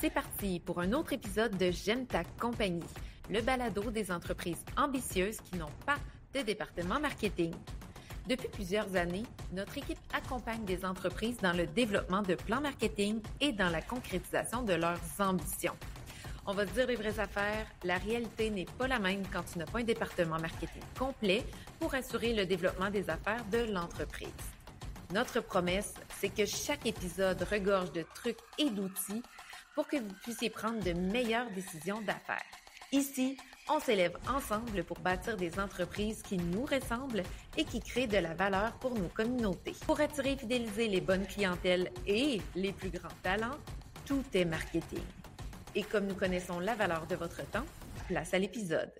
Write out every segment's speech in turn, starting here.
C'est parti pour un autre épisode de J'aime ta compagnie, le balado des entreprises ambitieuses qui n'ont pas de département marketing. Depuis plusieurs années, notre équipe accompagne des entreprises dans le développement de plans marketing et dans la concrétisation de leurs ambitions. On va se dire les vraies affaires, la réalité n'est pas la même quand tu n'as pas un département marketing complet pour assurer le développement des affaires de l'entreprise. Notre promesse, c'est que chaque épisode regorge de trucs et d'outils pour que vous puissiez prendre de meilleures décisions d'affaires. Ici, on s'élève ensemble pour bâtir des entreprises qui nous ressemblent et qui créent de la valeur pour nos communautés. Pour attirer et fidéliser les bonnes clientèles et les plus grands talents, tout est marketing. Et comme nous connaissons la valeur de votre temps, place à l'épisode.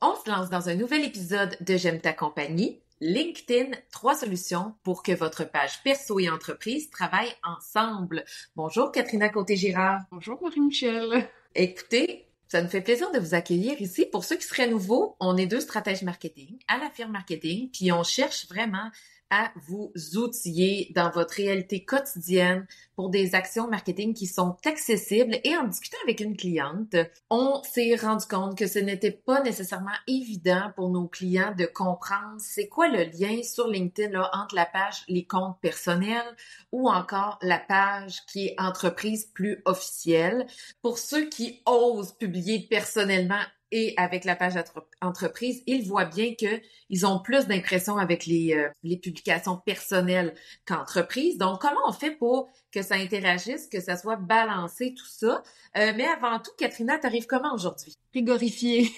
On se lance dans un nouvel épisode de J'aime ta compagnie. LinkedIn, 3 solutions pour que votre page perso et entreprise travaillent ensemble. Bonjour Katrina Côté-Girard. Bonjour Marie-Michel. Écoutez, ça nous fait plaisir de vous accueillir ici. Pour ceux qui seraient nouveaux, on est 2 stratèges marketing à la firme marketing, puis on cherche vraiment à vous outiller dans votre réalité quotidienne pour des actions marketing qui sont accessibles. Et en discutant avec une cliente, on s'est rendu compte que ce n'était pas nécessairement évident pour nos clients de comprendre c'est quoi le lien sur LinkedIn là, entre la page les comptes personnels ou encore la page qui est entreprise plus officielle. Pour ceux qui osent publier personnellement et avec la page entreprise, ils voient bien qu'ils ont plus d'impressions avec les publications personnelles qu'entreprise. Donc, comment on fait pour que ça interagisse, que ça soit balancé, tout ça? Mais avant tout, Katrina, t'arrives comment aujourd'hui? Frigorifiée.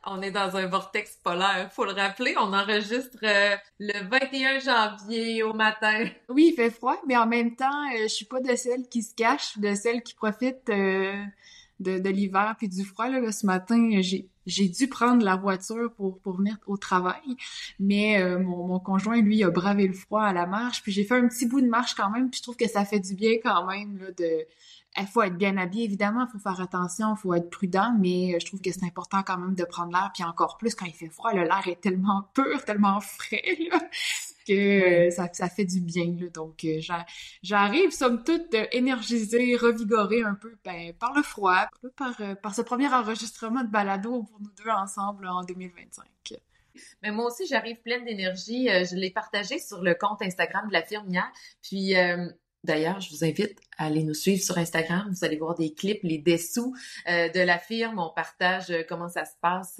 On est dans un vortex polaire, faut le rappeler. On enregistre le 21 janvier au matin. Oui, il fait froid, mais en même temps, je suis pas de celles qui se cachent, de celles qui profitent de l'hiver puis du froid. Là, ce matin, j'ai dû prendre la voiture pour venir au travail, mais mon conjoint, lui, a bravé le froid à la marche, puis j'ai fait un petit bout de marche quand même, puis je trouve que ça fait du bien quand même, là, il faut être bien habillé, évidemment, il faut faire attention, il faut être prudent, mais je trouve que c'est important quand même de prendre l'air, puis encore plus quand il fait froid, là, l'air est tellement pur, tellement frais, là, que ça fait du bien, là. Donc, j'arrive, somme toute, énergisée, revigorée un peu par le froid, par ce premier enregistrement de balado pour nous deux ensemble en 2025. Mais moi aussi, j'arrive pleine d'énergie. Je l'ai partagé sur le compte Instagram de la firme hier, puis... D'ailleurs, je vous invite à aller nous suivre sur Instagram. Vous allez voir des clips, les dessous de la firme. On partage comment ça se passe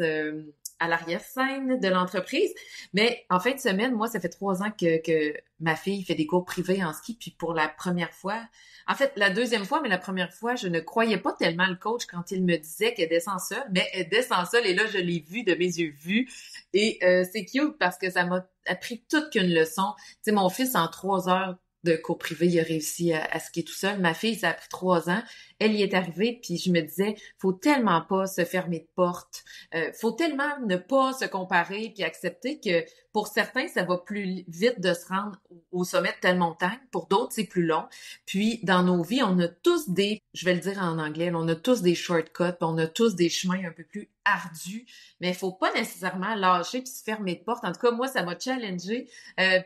à l'arrière-scène de l'entreprise. Mais en fin de semaine, moi, ça fait 3 ans que ma fille fait des cours privés en ski. Puis pour la première fois, en fait, la deuxième fois, mais la première fois, je ne croyais pas tellement le coach quand il me disait qu'elle descend seule. Mais elle descend seule et là, je l'ai vu de mes yeux vus. Et c'est cute parce que ça m'a appris toute qu'une leçon. Tu sais, mon fils, en 3 heures de cours privé, il a réussi à skier tout seul. Ma fille, ça a pris 3 ans. Elle y est arrivée, puis je me disais, faut tellement pas se fermer de porte. Faut tellement ne pas se comparer puis accepter que pour certains, ça va plus vite de se rendre au sommet de telle montagne. Pour d'autres, c'est plus long. Puis, dans nos vies, on a tous je vais le dire en anglais, on a tous des shortcuts, on a tous des chemins un peu plus ardus, mais il faut pas nécessairement lâcher puis se fermer de porte. En tout cas, moi, ça m'a challengée.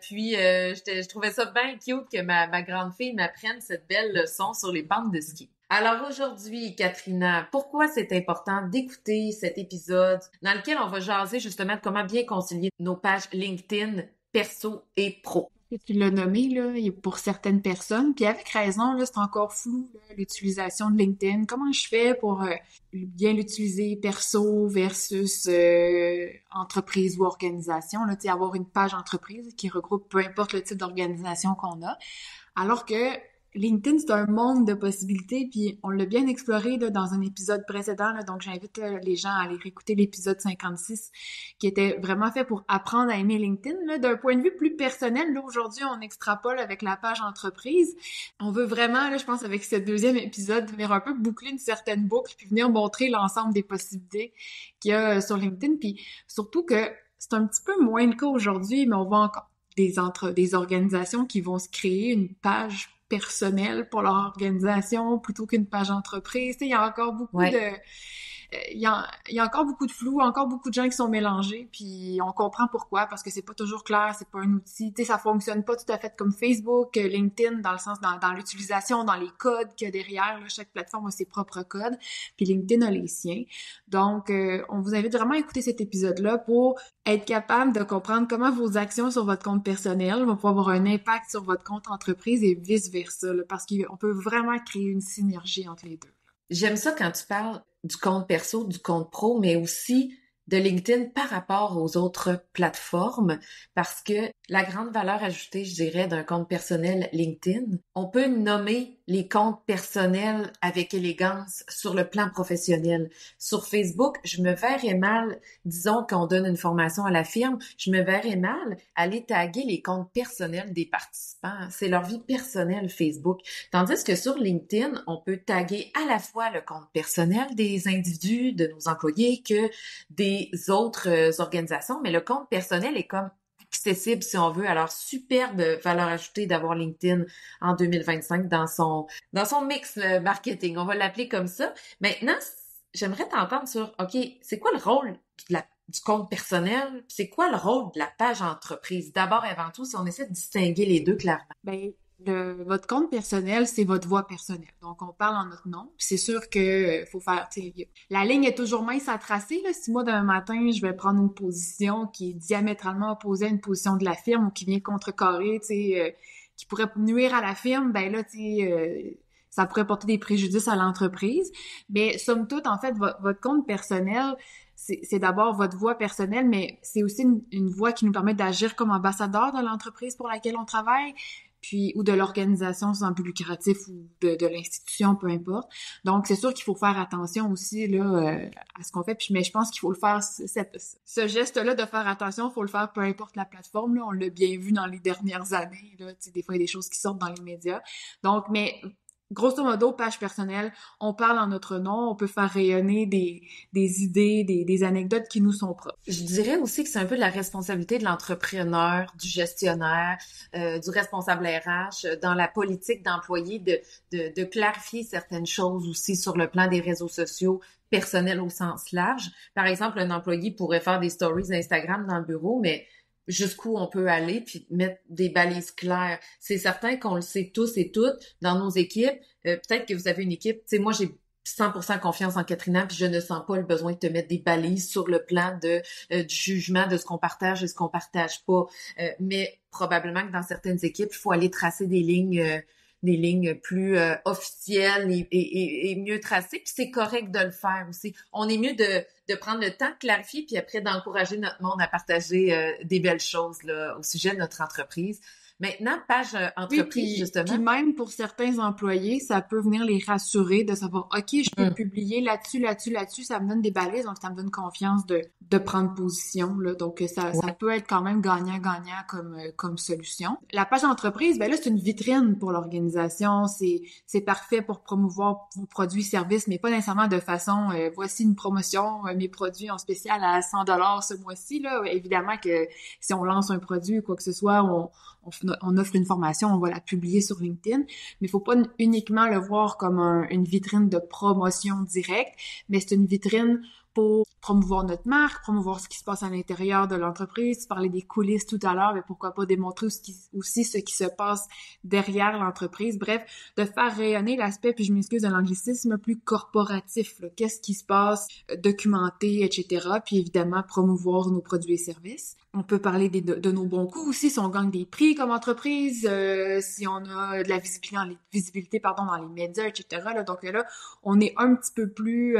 Puis, je trouvais ça bien cute que ma grande fille m'apprenne cette belle leçon sur les pentes de ski. Alors aujourd'hui, Katrina, pourquoi c'est important d'écouter cet épisode dans lequel on va jaser justement de comment bien concilier nos pages LinkedIn perso et pro? Tu l'as nommé, là, pour certaines personnes, puis avec raison, là, c'est encore flou, là, l'utilisation de LinkedIn. Comment je fais pour bien l'utiliser perso versus entreprise ou organisation, là, tu sais, avoir une page entreprise qui regroupe peu importe le type d'organisation qu'on a, alors que LinkedIn, c'est un monde de possibilités, puis on l'a bien exploré là, dans un épisode précédent, là, donc j'invite les gens à aller réécouter l'épisode 56, qui était vraiment fait pour apprendre à aimer LinkedIn. Là, d'un point de vue plus personnel, là, aujourd'hui, on extrapole avec la page entreprise. On veut vraiment, là, je pense, avec ce 2e épisode, venir un peu boucler une certaine boucle, puis venir montrer l'ensemble des possibilités qu'il y a sur LinkedIn, puis surtout que c'est un petit peu moins le cas aujourd'hui, mais on voit encore des organisations qui vont se créer une page personnel pour leur organisation plutôt qu'une page entreprise. Tu sais, il y a encore beaucoup Ouais. de... il y a encore beaucoup de flou, encore beaucoup de gens qui sont mélangés, puis on comprend pourquoi, parce que c'est pas toujours clair, c'est pas un outil, tu sais, ça fonctionne pas tout à fait comme Facebook, LinkedIn, dans le sens, dans l'utilisation, dans les codes qu'il y a derrière, là, chaque plateforme a ses propres codes, puis LinkedIn a les siens. Donc, on vous invite vraiment à écouter cet épisode-là pour être capable de comprendre comment vos actions sur votre compte personnel vont pouvoir avoir un impact sur votre compte entreprise et vice-versa, là, parce qu'on peut vraiment créer une synergie entre les deux. J'aime ça quand tu parles du compte perso, du compte pro, mais aussi de LinkedIn par rapport aux autres plateformes, parce que la grande valeur ajoutée, je dirais, d'un compte personnel LinkedIn, on peut nommer les comptes personnels avec élégance sur le plan professionnel. Sur Facebook, je me verrais mal, disons qu'on donne une formation à la firme, je me verrais mal aller taguer les comptes personnels des participants. C'est leur vie personnelle Facebook. Tandis que sur LinkedIn, on peut taguer à la fois le compte personnel des individus, de nos employés, que des autres organisations, mais le compte personnel est comme accessible si on veut. Alors, superbe valeur ajoutée d'avoir LinkedIn en 2025 dans son mix marketing. On va l'appeler comme ça. Maintenant, j'aimerais t'entendre sur, OK, c'est quoi le rôle du compte personnel? C'est quoi le rôle de la page entreprise? D'abord, avant tout, si on essaie de distinguer les deux clairement. Ben, votre compte personnel, c'est votre voix personnelle. Donc, on parle en notre nom. Puis c'est sûr que faut faire, tu sais, la ligne est toujours mince à tracer, là. Si moi, demain matin, je vais prendre une position qui est diamétralement opposée à une position de la firme ou qui vient contrecarrer, tu sais, qui pourrait nuire à la firme, ben là, tu sais, ça pourrait porter des préjudices à l'entreprise. Mais somme toute, en fait, votre compte personnel, c'est d'abord votre voix personnelle, mais c'est aussi une voix qui nous permet d'agir comme ambassadeur de l'entreprise pour laquelle on travaille, puis ou de l'organisation sans but lucratif ou de l'institution, peu importe. Donc, c'est sûr qu'il faut faire attention aussi là à ce qu'on fait. Puis, mais je pense qu'il faut le faire, ce geste-là de faire attention, il faut le faire peu importe la plateforme. Là, on l'a bien vu dans les dernières années. Là, tu sais, des fois, il y a des choses qui sortent dans les médias. Donc, mais grosso modo, page personnelle, on parle en notre nom, on peut faire rayonner des idées, des anecdotes qui nous sont propres. Je dirais aussi que c'est un peu de la responsabilité de l'entrepreneur, du gestionnaire, du responsable RH, dans la politique d'employé, de clarifier certaines choses aussi sur le plan des réseaux sociaux personnels au sens large. Par exemple, un employé pourrait faire des stories Instagram dans le bureau, mais jusqu'où on peut aller, puis mettre des balises claires. C'est certain qu'on le sait tous et toutes dans nos équipes. Peut-être que vous avez une équipe, tu sais, moi j'ai 100% confiance en Katrina, puis je ne sens pas le besoin de te mettre des balises sur le plan du jugement de ce qu'on partage et ce qu'on partage pas. Mais probablement que dans certaines équipes, il faut aller tracer des lignes plus officielles et mieux tracées, puis c'est correct de le faire aussi. On est mieux de prendre le temps de clarifier, puis après d'encourager notre monde à partager des belles choses là, au sujet de notre entreprise. Maintenant, page entreprise, oui, justement. Puis même pour certains employés, ça peut venir les rassurer de savoir, OK, je peux publier là-dessus, ça me donne des balises, donc ça me donne confiance de prendre position, là. Donc, ça peut être quand même gagnant-gagnant comme solution. La page entreprise, ben là, c'est une vitrine pour l'organisation. C'est parfait pour promouvoir vos produits, services, mais pas nécessairement de façon, voici une promotion, mes produits en spécial à 100$ ce mois-ci, là. Évidemment que si on lance un produit ou quoi que ce soit, on offre une formation, on va la publier sur LinkedIn, mais il faut pas uniquement le voir comme une vitrine de promotion directe, mais c'est une vitrine pour promouvoir notre marque, promouvoir ce qui se passe à l'intérieur de l'entreprise, parler des coulisses tout à l'heure, mais pourquoi pas démontrer aussi ce qui se passe derrière l'entreprise. Bref, de faire rayonner l'aspect, puis je m'excuse de l'anglicisme, plus corporatif, là. Qu'est-ce qui se passe, documenter, etc. Puis évidemment, promouvoir nos produits et services. On peut parler de nos bons coups aussi, si on gagne des prix comme entreprise, si on a de la visibilité dans les médias, etc. Là. Donc là, on est un petit peu plus...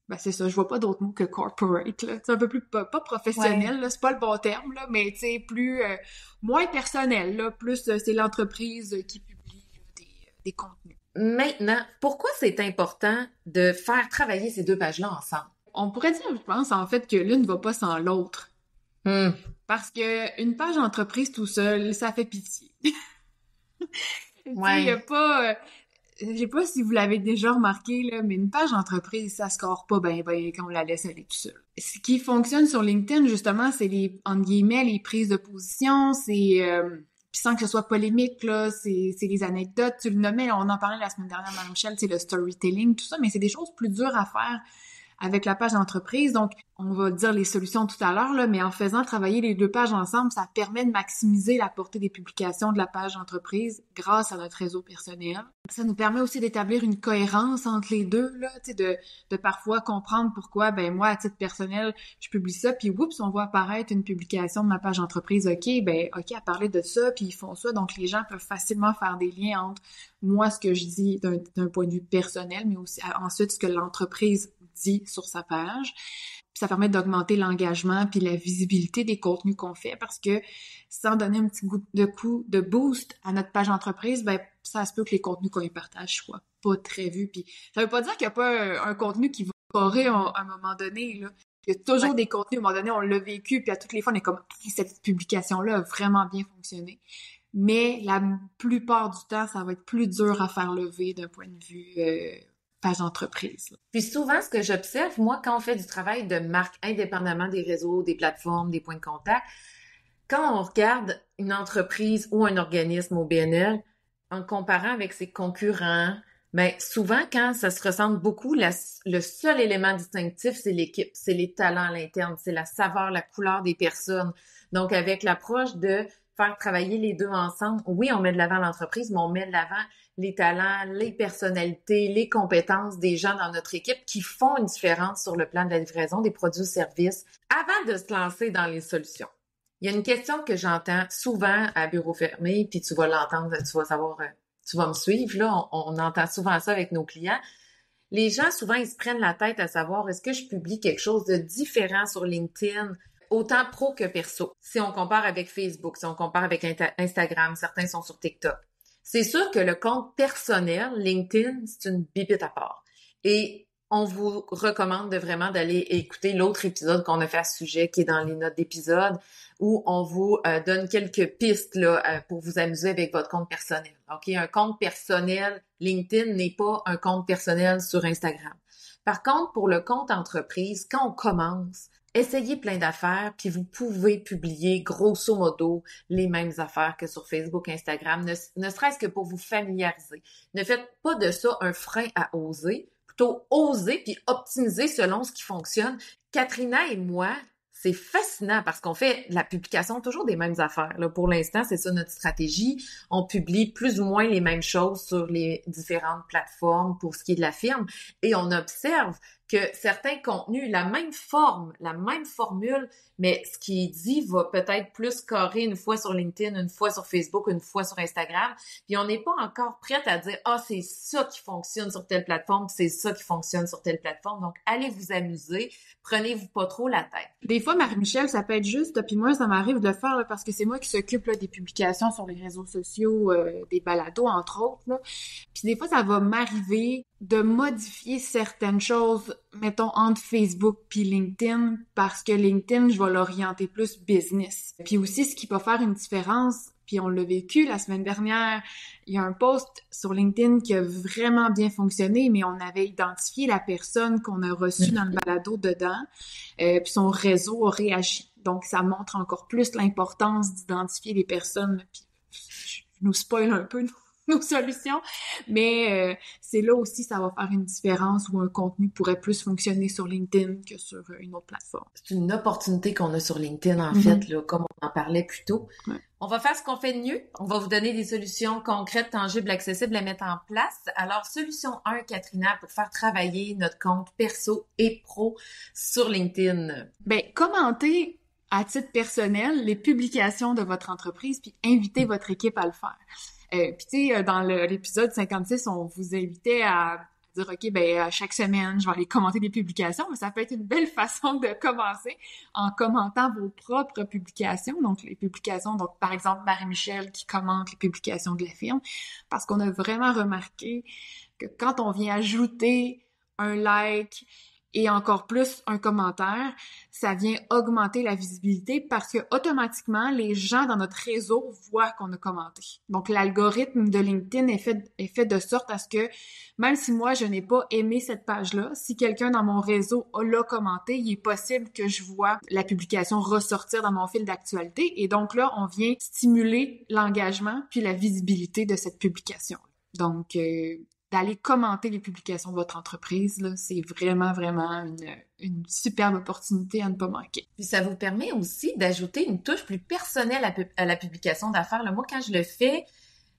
ben c'est ça, je vois pas d'autre mot que corporate, là. C'est un peu plus pas professionnel, là, c'est pas le bon terme, là, mais tu sais, plus moins personnel, là, plus c'est l'entreprise qui publie des contenus. Maintenant, pourquoi c'est important de faire travailler ces deux pages-là ensemble? On pourrait dire, je pense, en fait, que l'une ne va pas sans l'autre. Parce que une page entreprise tout seul, ça fait pitié. Ouais. Il y a pas... je sais pas si vous l'avez déjà remarqué, là, mais une page entreprise, ça score pas ben quand on la laisse aller tout seul. Ce qui fonctionne sur LinkedIn, justement, c'est entre guillemets, les prises de position, c'est puis sans que ce soit polémique, là, c'est les anecdotes, tu le nommais, on en parlait la semaine dernière, Marie-Michel, c'est le storytelling, tout ça, mais c'est des choses plus dures à faire avec la page d'entreprise. Donc, on va dire les solutions tout à l'heure, là, mais en faisant travailler les deux pages ensemble, ça permet de maximiser la portée des publications de la page d'entreprise grâce à notre réseau personnel. Ça nous permet aussi d'établir une cohérence entre les deux, là, tu sais, de parfois comprendre pourquoi, ben moi, à titre personnel, je publie ça, puis oups, on voit apparaître une publication de ma page d'entreprise, OK, à parler de ça, puis ils font ça, donc les gens peuvent facilement faire des liens entre moi, ce que je dis d'un point de vue personnel, mais aussi ensuite ce que l'entreprise dit sur sa page. Puis ça permet d'augmenter l'engagement puis la visibilité des contenus qu'on fait parce que sans donner un petit coup de boost à notre page entreprise, ben ça se peut que les contenus qu'on y partage soient pas très vus. Puis ça veut pas dire qu'il y a pas un contenu qui va foirer à un moment donné, là. Il y a toujours des contenus, à un moment donné, on l'a vécu, puis à toutes les fois, on est comme « cette publication-là a vraiment bien fonctionné ». Mais la plupart du temps, ça va être plus dur à faire lever d'un point de vue page d'entreprise. Puis souvent, ce que j'observe, moi, quand on fait du travail de marque, indépendamment des réseaux, des plateformes, des points de contact, quand on regarde une entreprise ou un organisme au BNL, en comparant avec ses concurrents, ben souvent, quand ça se ressemble beaucoup, le seul élément distinctif, c'est l'équipe, c'est les talents à l'interne, c'est la saveur, la couleur des personnes. Donc, avec l'approche de faire travailler les deux ensemble, oui, on met de l'avant l'entreprise, mais on met de l'avant les talents, les personnalités, les compétences des gens dans notre équipe qui font une différence sur le plan de la livraison des produits ou services. Avant de se lancer dans les solutions, il y a une question que j'entends souvent à bureau fermé, puis tu vas l'entendre, tu vas savoir, tu vas me suivre, là, on entend souvent ça avec nos clients. Les gens, souvent, ils se prennent la tête à savoir, est-ce que je publie quelque chose de différent sur LinkedIn, autant pro que perso? Si on compare avec Facebook, si on compare avec Instagram, certains sont sur TikTok. C'est sûr que le compte personnel, LinkedIn, c'est une bibite à part. Et on vous recommande d'aller écouter l'autre épisode qu'on a fait à ce sujet, qui est dans les notes d'épisode, où on vous donne quelques pistes là pour vous amuser avec votre compte personnel. OK? Un compte personnel, LinkedIn n'est pas un compte personnel sur Instagram. Par contre, pour le compte entreprise, quand on commence, essayez plein d'affaires, puis vous pouvez publier grosso modo les mêmes affaires que sur Facebook, Instagram, ne serait-ce que pour vous familiariser. Ne faites pas de ça un frein à oser, plutôt oser puis optimiser selon ce qui fonctionne. Katrina et moi, c'est fascinant parce qu'on fait la publication toujours des mêmes affaires. Là, pour l'instant, c'est ça notre stratégie. On publie plus ou moins les mêmes choses sur les différentes plateformes pour ce qui est de la firme et on observe que certains contenus, la même forme, la même formule, mais ce qui est dit va peut-être plus carré une fois sur LinkedIn, une fois sur Facebook, une fois sur Instagram. Puis on n'est pas encore prête à dire « Ah, c'est ça qui fonctionne sur telle plateforme, c'est ça qui fonctionne sur telle plateforme. » Donc, allez vous amuser, prenez-vous pas trop la tête. Des fois, Marie-Michel, ça peut être juste, puis moi, ça m'arrive de le faire là, parce que c'est moi qui s'occupe là, des publications sur les réseaux sociaux, des balados, entre autres. Là. Puis des fois, ça va m'arriver de modifier certaines choses, mettons, entre Facebook puis LinkedIn, parce que LinkedIn, je vais l'orienter plus business. Puis aussi, ce qui peut faire une différence, puis on l'a vécu la semaine dernière, il y a un post sur LinkedIn qui a vraiment bien fonctionné, mais on avait identifié la personne qu'on a reçue dans le balado dedans, puis son réseau a réagi. Donc, ça montre encore plus l'importance d'identifier les personnes, puis je nous spoil un peu nos solutions, mais c'est là aussi ça va faire une différence où un contenu pourrait plus fonctionner sur LinkedIn que sur une autre plateforme. C'est une opportunité qu'on a sur LinkedIn, en fait, là, comme on en parlait plus tôt. Ouais. On va faire ce qu'on fait de mieux. On va vous donner des solutions concrètes, tangibles, accessibles à mettre en place. Alors, solution 1, Katrina, pour faire travailler notre compte perso et pro sur LinkedIn. Ben, commentez à titre personnel les publications de votre entreprise puis invitez votre équipe à le faire. Puis tu sais, dans l'épisode 56, on vous invitait à dire, OK, ben chaque semaine, je vais aller commenter des publications, mais ça peut être une belle façon de commencer en commentant vos propres publications, donc les publications, donc par exemple Marie-Michel qui commente les publications de la firme, parce qu'on a vraiment remarqué que quand on vient ajouter un like et encore plus un commentaire, ça vient augmenter la visibilité parce que automatiquement, les gens dans notre réseau voient qu'on a commenté. Donc, l'algorithme de LinkedIn est fait de sorte à ce que, même si moi, je n'ai pas aimé cette page-là, si quelqu'un dans mon réseau l'a commenté, il est possible que je vois la publication ressortir dans mon fil d'actualité. Et donc là, on vient stimuler l'engagement puis la visibilité de cette publication. Donc, d'aller commenter les publications de votre entreprise, là, c'est vraiment, vraiment une superbe opportunité à ne pas manquer. Puis ça vous permet aussi d'ajouter une touche plus personnelle à la publication d'affaires. Là, moi, quand je le fais,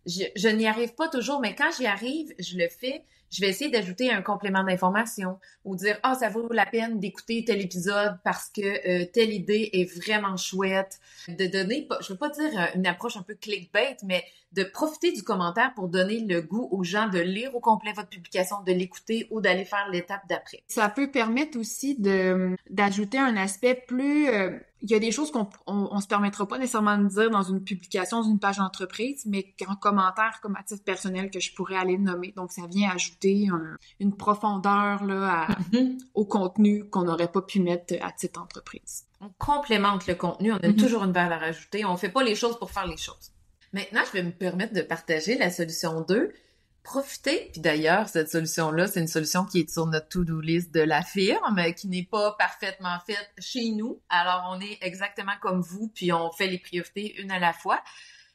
je n'y arrive pas toujours, mais quand j'y arrive, je le fais. Je vais essayer d'ajouter un complément d'information ou dire ça vaut la peine d'écouter tel épisode parce que telle idée est vraiment chouette. De donner, je veux pas dire une approche un peu clickbait, mais de profiter du commentaire pour donner le goût aux gens de lire au complet votre publication, de l'écouter ou d'aller faire l'étape d'après. Ça peut permettre aussi d'ajouter un aspect plus... il y a des choses qu'on se permettra pas nécessairement de dire dans une publication, dans une page d'entreprise, mais en commentaire comme à titre personnel que je pourrais aller nommer. Donc, ça vient ajouter une profondeur là, au contenu qu'on n'aurait pas pu mettre à titre entreprise. On complémente le contenu, on a toujours une valeur ajoutée, on fait pas les choses pour faire les choses. Maintenant, je vais me permettre de partager la solution 2. Profitez, puis d'ailleurs, cette solution-là, c'est une solution qui est sur notre to-do list de la firme, qui n'est pas parfaitement faite chez nous. Alors, on est exactement comme vous, puis on fait les priorités une à la fois.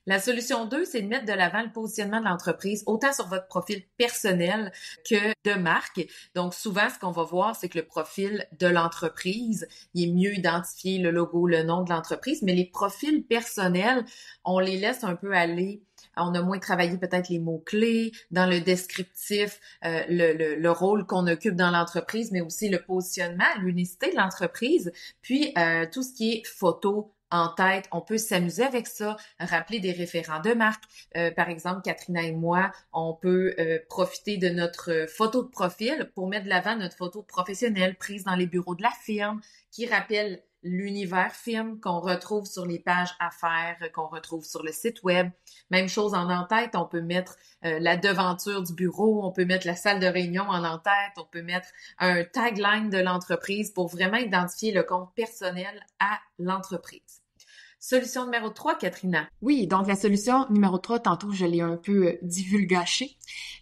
La solution 2, c'est de mettre de l'avant le positionnement de l'entreprise, autant sur votre profil personnel que de marque. Donc, souvent, ce qu'on va voir, c'est que le profil de l'entreprise, il est mieux identifié, le logo, le nom de l'entreprise, mais les profils personnels, on les laisse un peu aller. On a moins travaillé peut-être les mots-clés dans le descriptif, le rôle qu'on occupe dans l'entreprise, mais aussi le positionnement, l'unicité de l'entreprise, puis tout ce qui est photo en tête, on peut s'amuser avec ça, rappeler des référents de marque. Par exemple, Katrina et moi, on peut profiter de notre photo de profil pour mettre de l'avant notre photo professionnelle prise dans les bureaux de la firme, qui rappelle l'univers firme qu'on retrouve sur les pages affaires, qu'on retrouve sur le site web. Même chose en en-tête, on peut mettre la devanture du bureau, on peut mettre la salle de réunion en en-tête, on peut mettre un tagline de l'entreprise pour vraiment identifier le compte personnel à l'entreprise. Solution numéro 3, Katrina. Oui, donc la solution numéro 3, tantôt je l'ai un peu divulgachée,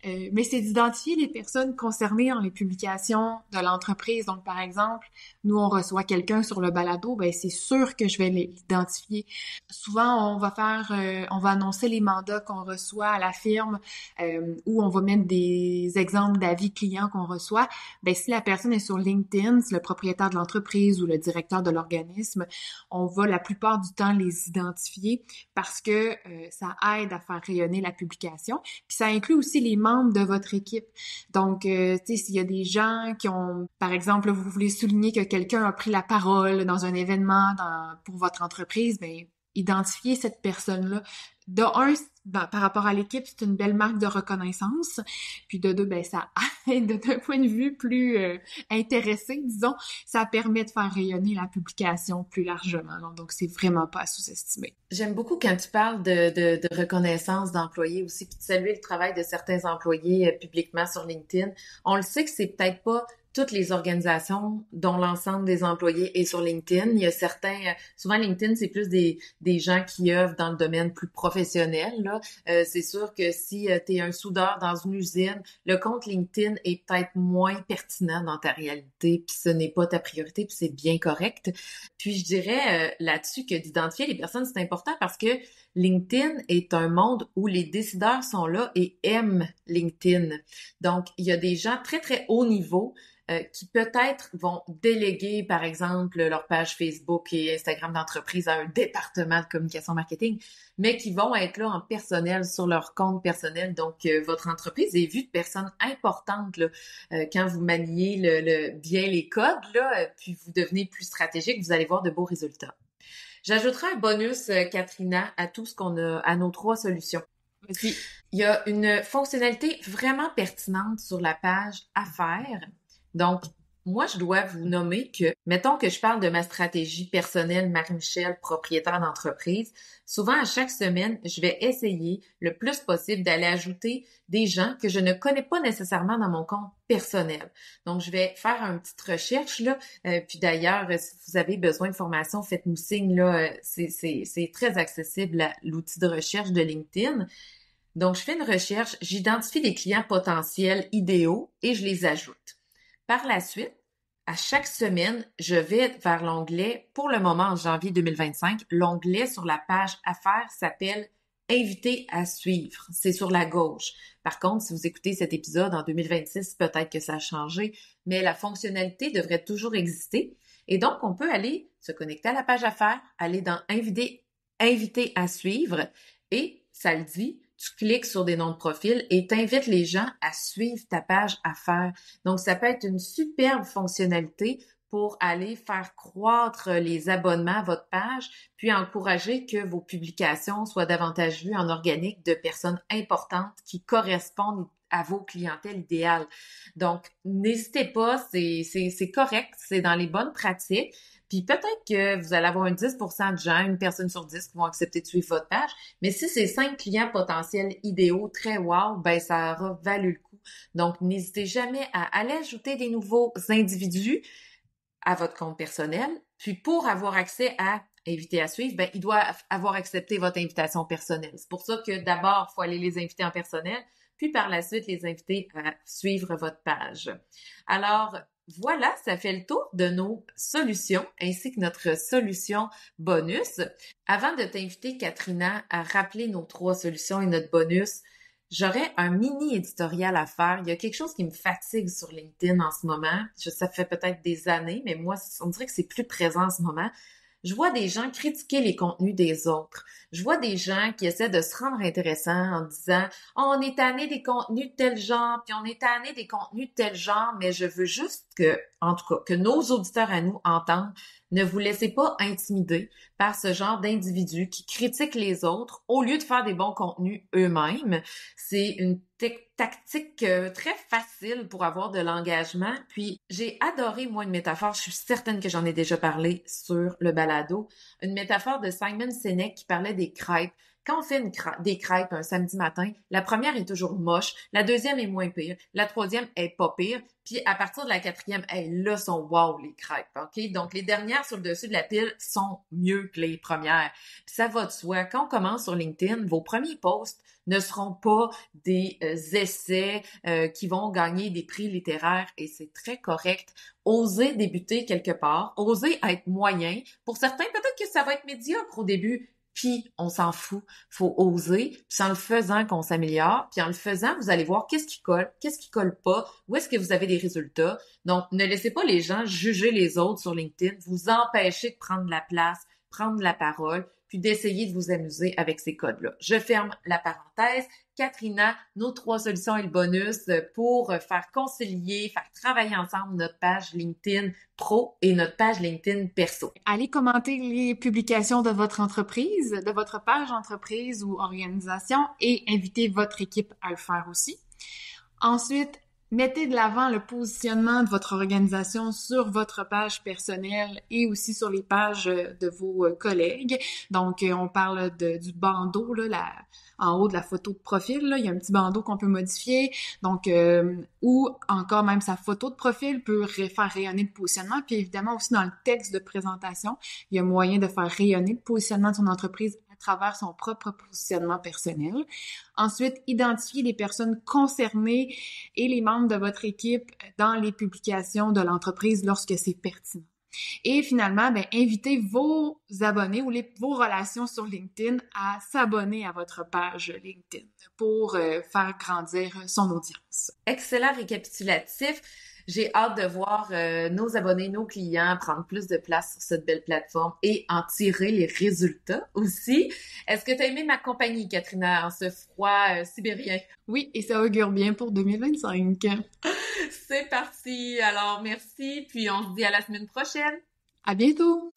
mais c'est d'identifier les personnes concernées dans les publications de l'entreprise. Donc, par exemple, nous, on reçoit quelqu'un sur le balado, ben c'est sûr que je vais l'identifier. Souvent, on va annoncer les mandats qu'on reçoit à la firme ou on va mettre des exemples d'avis clients qu'on reçoit. Ben si la personne est sur LinkedIn, c'est le propriétaire de l'entreprise ou le directeur de l'organisme, on va la plupart du temps les identifier parce que ça aide à faire rayonner la publication. Puis ça inclut aussi les membres de votre équipe. Donc, tu sais, s'il y a des gens qui ont, par exemple, vous voulez souligner que quelqu'un a pris la parole dans un événement pour votre entreprise, ben identifier cette personne-là. De un, par rapport à l'équipe, c'est une belle marque de reconnaissance. Puis de deux, ben ça aide d'un point de vue plus intéressé, disons. Ça permet de faire rayonner la publication plus largement. Donc, c'est vraiment pas à sous-estimer. J'aime beaucoup quand tu parles de reconnaissance d'employés aussi, puis de saluer le travail de certains employés publiquement sur LinkedIn. On le sait que c'est peut-être pas toutes les organisations dont l'ensemble des employés est sur LinkedIn. Il y a certains, souvent LinkedIn, c'est plus des gens qui œuvrent dans le domaine plus professionnel, là. C'est sûr que si tu es un soudeur dans une usine, le compte LinkedIn est peut-être moins pertinent dans ta réalité, puis ce n'est pas ta priorité, puis c'est bien correct. Puis je dirais là-dessus que d'identifier les personnes, c'est important parce que LinkedIn est un monde où les décideurs sont là et aiment LinkedIn. Donc, il y a des gens très, très haut niveau qui peut-être vont déléguer, par exemple, leur page Facebook et Instagram d'entreprise à un département de communication marketing, mais qui vont être là en personnel, sur leur compte personnel. Donc, votre entreprise est vue de personnes importantes là, quand vous maniez bien les codes, là, puis vous devenez plus stratégique, vous allez voir de beaux résultats. J'ajouterai un bonus, Katrina, à tout ce qu'on a, à nos 3 solutions. Vas-y. Il y a une fonctionnalité vraiment pertinente sur la page Affaires. Donc, moi, je dois vous nommer que, mettons que je parle de ma stratégie personnelle, Marie-Michel, propriétaire d'entreprise, souvent à chaque semaine, je vais essayer le plus possible d'aller ajouter des gens que je ne connais pas nécessairement dans mon compte personnel. Donc, je vais faire une petite recherche, là. Puis d'ailleurs, si vous avez besoin de formation, faites-nous signe, là. C'est très accessible, l'outil de recherche de LinkedIn. Donc, je fais une recherche, j'identifie des clients potentiels idéaux et je les ajoute. Par la suite, à chaque semaine, je vais vers l'onglet, pour le moment en janvier 2025, l'onglet sur la page Affaires s'appelle Invité à suivre. C'est sur la gauche. Par contre, si vous écoutez cet épisode en 2026, peut-être que ça a changé, mais la fonctionnalité devrait toujours exister. Et donc, on peut aller se connecter à la page Affaires, aller dans Invité à suivre et ça le dit, tu cliques sur des noms de profil et t'invites les gens à suivre ta page Affaires. Donc, ça peut être une superbe fonctionnalité pour aller faire croître les abonnements à votre page, puis encourager que vos publications soient davantage vues en organique de personnes importantes qui correspondent à vos clientèles idéales. Donc, n'hésitez pas, c'est correct, c'est dans les bonnes pratiques. Puis peut-être que vous allez avoir un 10% de gens, une personne sur 10 qui vont accepter de suivre votre page, mais si c'est 5 clients potentiels idéaux, très wow, ben ça aura valu le coup. Donc, n'hésitez jamais à aller ajouter des nouveaux individus à votre compte personnel. Puis pour avoir accès à inviter à suivre, ben il doit avoir accepté votre invitation personnelle. C'est pour ça que d'abord, il faut aller les inviter en personnel, puis par la suite, les inviter à suivre votre page. Alors, voilà, ça fait le tour de nos solutions ainsi que notre solution bonus. Avant de t'inviter, Katrina, à rappeler nos 3 solutions et notre bonus, j'aurais un mini éditorial à faire. Il y a quelque chose qui me fatigue sur LinkedIn en ce moment. Ça fait peut-être des années, mais moi, on dirait que c'est plus présent en ce moment. Je vois des gens critiquer les contenus des autres. Je vois des gens qui essaient de se rendre intéressants en disant « Oh, on est tanné des contenus de tel genre, puis on est tanné des contenus de tel genre, mais je veux juste que, en tout cas, que nos auditeurs à nous entendent. Ne vous laissez pas intimider par ce genre d'individus qui critiquent les autres au lieu de faire des bons contenus eux-mêmes. C'est une tactique très facile pour avoir de l'engagement. Puis j'ai adoré, moi, une métaphore, je suis certaine que j'en ai déjà parlé sur le balado, une métaphore de Simon Sinek qui parlait des crêpes. Quand on fait des crêpes un samedi matin, la première est toujours moche, la deuxième est moins pire, la troisième est pas pire, puis à partir de la quatrième, là sont wow les crêpes, ok? Donc les dernières sur le dessus de la pile sont mieux que les premières. Puis ça va de soi. Quand on commence sur LinkedIn, vos premiers posts ne seront pas des essais qui vont gagner des prix littéraires et c'est très correct. Osez débuter quelque part, osez être moyen. Pour certains, peut-être que ça va être médiocre au début, puis on s'en fout. Faut oser, puis c'est en le faisant qu'on s'améliore, puis en le faisant, vous allez voir qu'est-ce qui colle pas, où est-ce que vous avez des résultats. Donc, ne laissez pas les gens juger les autres sur LinkedIn, vous empêcher de prendre la place, prendre la parole, puis d'essayer de vous amuser avec ces codes-là. Je ferme la parenthèse. Katrina, nos 3 solutions et le bonus pour faire concilier, faire travailler ensemble notre page LinkedIn Pro et notre page LinkedIn Perso. Allez commenter les publications de votre entreprise, de votre page entreprise ou organisation et invitez votre équipe à le faire aussi. Ensuite, mettez de l'avant le positionnement de votre organisation sur votre page personnelle et aussi sur les pages de vos collègues. Donc, on parle du bandeau, là, en haut de la photo de profil, là, il y a un petit bandeau qu'on peut modifier. Donc, ou encore même sa photo de profil peut faire rayonner le positionnement. Puis évidemment aussi dans le texte de présentation, il y a moyen de faire rayonner le positionnement de son entreprise à travers son propre positionnement personnel. Ensuite, identifier les personnes concernées et les membres de votre équipe dans les publications de l'entreprise lorsque c'est pertinent. Et finalement, invitez vos abonnés ou vos relations sur LinkedIn à s'abonner à votre page LinkedIn pour faire grandir son audience. Excellent récapitulatif. J'ai hâte de voir nos abonnés, nos clients prendre plus de place sur cette belle plateforme et en tirer les résultats aussi. Est-ce que tu as aimé ma compagnie, Katrina, en ce froid sibérien? Oui, et ça augure bien pour 2025. C'est parti. Alors, merci. Puis on se dit à la semaine prochaine. À bientôt!